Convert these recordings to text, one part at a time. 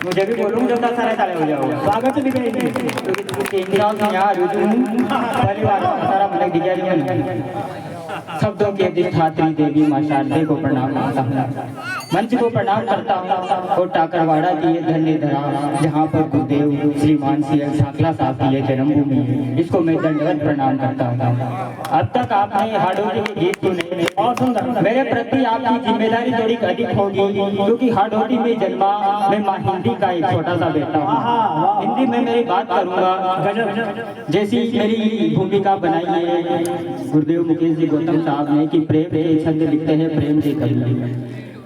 मुझे भी बोलूँ जब तक सारे ताले हो जाओ स्वागत भी करेंगे पहली बार सारा मतलब डिजाइन शब्दों की अधिष्ठात्री देवी मां शारदे को प्रणाम करता हूँ, मंच को प्रणाम करता हूँ और टाकरवाड़ा की ये धन्य धरा जहाँ पर गुरुदेव श्रीमान सिंह साकला साहब की ये जन्मभूमि है, इसको मैं दंडवत प्रणाम करता हूँ। अब तक आपने हाडोटी के गीत सुने और सुंदर, मेरे प्रति आपकी जिम्मेदारी थोड़ी अधिक होगी क्योंकि हाडोटी में जन्मा मैं माँ हिंदी का एक छोटा सा बेटा हूँ। हिंदी में मेरी बात करूँगा जैसी मेरी भूमिका बनाई है गुरुदेव मुकेश जी गौतम साहब ने कि प्रेम के छंद लिखते हैं प्रेम के कवि,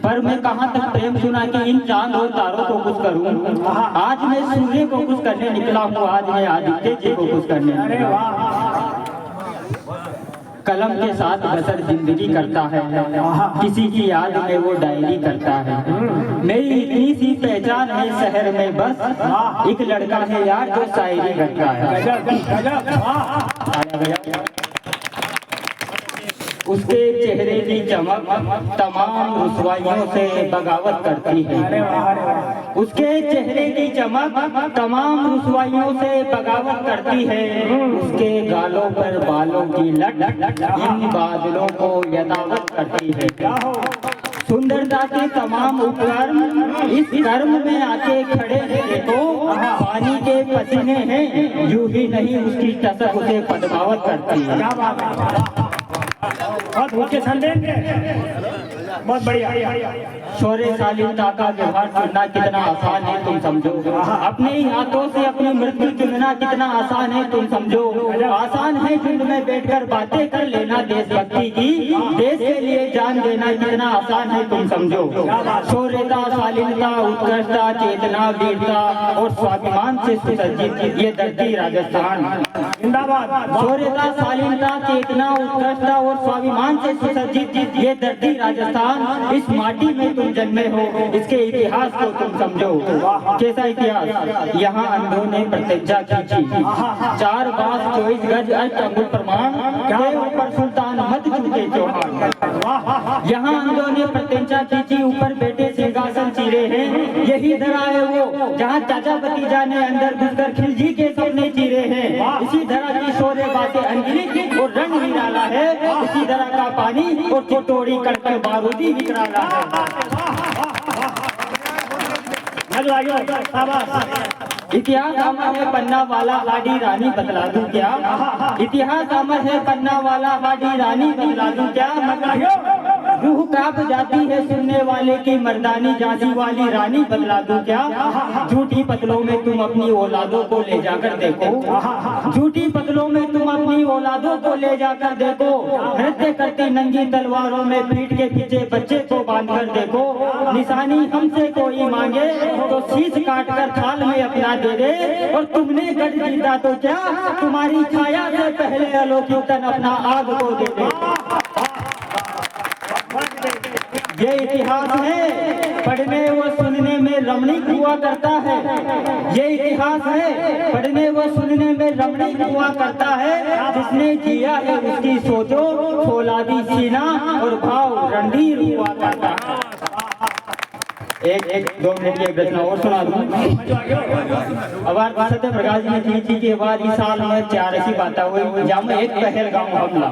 पर मैं कहाँ तक प्रेम सुना कि इन चांद और तारों को कुछ करूं। आज मैं सूर्य को कुछ करने निकला हूँ, आज मैं आदित्य जी को कुछ करने निकला। कलम के साथ बसर जिंदगी करता है, किसी की याद में वो डायरी करता है। मेरी इतनी सी पहचान है शहर में बस एक लड़का है यार जो शायरी करता है। उसके चेहरे की चमक तमाम रुसवाइयों से बगावत करती है। उसके चेहरे की चमक तमाम रुसवाइयों से बगावत करती है। उसके गालों पर बालों की लट इन बादलों को यदावत करती है। सुंदरता के तमाम उपकरण इस कर्म में आके खड़े हैं, देखो पानी के पसीने हैं, यूं ही नहीं उसकी टसक उसे पदमावत करती है। बहुत ऊंचे संदेश बहुत बढ़िया। शौर्य शालीनता का व्यवहार चुनना कितना आसान है तुम समझो, अपने ही हाथों से अपनी मृत्यु चुनना कितना आसान है तुम समझो। आसान है झुंड में बैठकर बातें कर लेना देशभक्ति की, देश के लिए जान देना कितना आसान है तुम समझो। शौर्यता शालीनता उत्कृष्टता चेतना वीरता और स्वाभिमान से सुसज्जित ये धरती राजस्थान जिंदाबाद। शौर्यता शालीनता चेतना उत्कृष्टता और स्वाभिमान से सुसज्जित ये धरती राजस्थान, इस माटी में तुम जन्मे हो, इसके इतिहास को तुम समझो। कैसा इतिहास? यहाँ अंधों ने प्रतिज्ञा खींची, 4 बांस 24 गज अष्ट अंगुल प्रमाण के ऊपर सुल्तान मत चूके चौहान। यहाँ अंधों ने प्रतिज्ञा खींची, ऊपर बैठे सिंहासन चीरे हैं, यही धरा है वो जहाँ चाचा भतीजा ने अंदर घुसकर खिलजी के सपने चीरे हैं। इसी धरा की शौर्य बातें अंगित और रंग निराला है, इसी धरा का पानी और चितौड़ी कड़कड़ बारूदी विकराला है। इतिहास अमर है पन्ना वाला हाडी रानी बतला दूं क्या? इतिहास अमर है पन्ना वाला हाडी रानी बतला दूं क्या? रूह कांप जाती है सुनने वाले की मर्दानी झांसी वाली रानी बतला दूं क्या? झूठी पतलों में तुम अपनी औलादों को ले जाकर देखो, झूठी पतलों में तुम अपनी औलादों को ले जाकर देखो। नृत्य करती नंगी तलवारों में पीठ के पीछे बच्चे को बांधकर देखो। निशानी हमसे कोई मांगे तो शीश काट कर थाल में अपना दे दे, और तुमने गढ़ जीता तो क्या तुम्हारी छाया से पहले अलौकिक तन अपना आग को दे दे। ये इतिहास है पढ़ने व सुनने में रमणीक हुआ करता है। ये इतिहास है पढ़ने व सुनने में रमणीक हुआ करता है। जिसने जिया है उसकी सोचो फौलादी सीना और भाव रणधीर हुआ करता है। एक 2 मिनट की एक रचना और सुना दूं। अबार सत्य प्रकाश जी के बाद इस साल में 4 ऐसी बातें हुई जहाँ में एक पहलगाम हमला।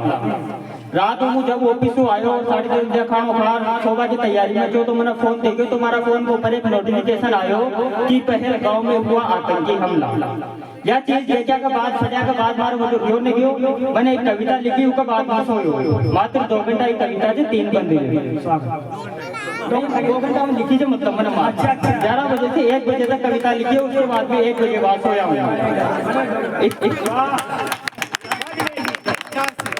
रात में जब ऑफिस आयो 3:30 बजे खाना खार शोभा की तैयारी में जो तो मैंने फोन देखो, तुम्हारा फोन के ऊपर एक नोटिफिकेशन आयो कि पहलगाम में हुआ आतंकी हमला। यह चीज देखा के बाद फटा के बाद मारो मुझे क्यों नहीं गयो, मैंने एक कविता लिखी उसके बाद में सोयो। मात्र 2 घंटा की कविता से 3 बंदे 2 घंटा में लिखी जो मतलब मैंने 11 बजे से 1 बजे तक कविता लिखी, उसके बाद में 1 बजे बाद सोया हूँ।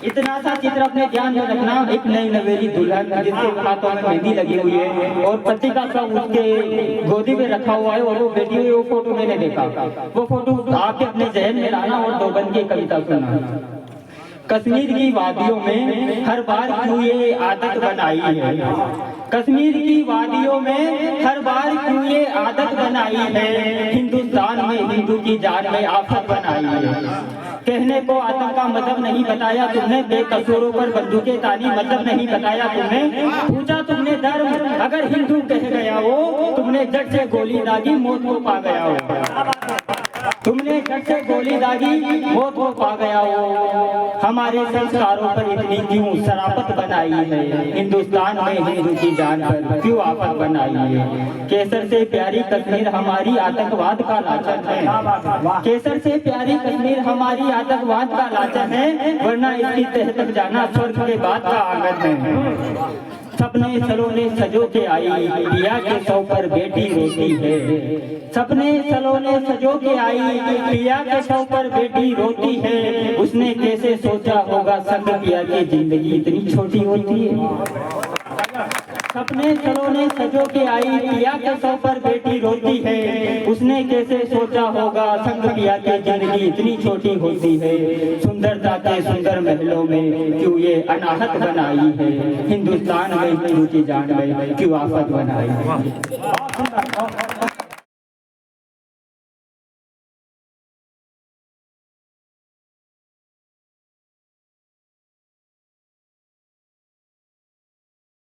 इतना सा चित्र अपने ध्यान में रखना। एक नई नवेली दुल्हन जिसके हाथों में मेहंदी लगी हुई है और पति का सब उसके गोदी में रखा हुआ है और वो बैठी हुई, वो फोटो मैंने देखा। वो फोटो आके अपने जहन में लाना और 2 बंद की कविता सुना। कश्मीर की वादियों में हर बार क्यों ये आदत बनाई है, कश्मीर की वादियों में हर बार क्यों ये आदत बनाई है, हिंदुस्तान में हिंदू की जान में आफत बनाई है। कहने को आतंक का मतलब नहीं बताया तुमने, बेकसूरों पर बंदूकें तानी मतलब नहीं बताया तुमने। पूछा तुमने धर्म, अगर हिंदू कह गया हो, तुमने जट से गोली दागी मौत को पा गया हो। तुमने जट से गोली दागी मौत को पा गया हो। हमारे संस्कारों पर इतनी क्यों शराफत बनाई है, हिंदुस्तान में हिंदू की जान पर क्यों आफत बनाई है। केसर से प्यारी कश्मीर हमारी आतंकवाद का लांछन है, केसर से प्यारी कश्मीर हमारी आतंकवाद का लांछन है, वरना इसकी तह तक जाना स्वर्ग के बाद का आंगन है। सपने सलोने सजो के आई, पिया के सौ पर बेटी रोती है। सपने सलोने सजो के आई, पिया के सौ पर बेटी रोती है। उसने कैसे सोचा होगा संग पिया की जिंदगी इतनी छोटी होती है। सपने सलोने सजो के आई, पिया के सौ पर बेटी रोती है। उसने कैसे सोचा होगा संग पिया की जिंदगी इतनी छोटी होती है। सुंदरता के सुंदर महलों में क्यों ये अनाहत बनाई है, हिंदुस्तान में हिंदू की जान में क्यों आफत बनाई है।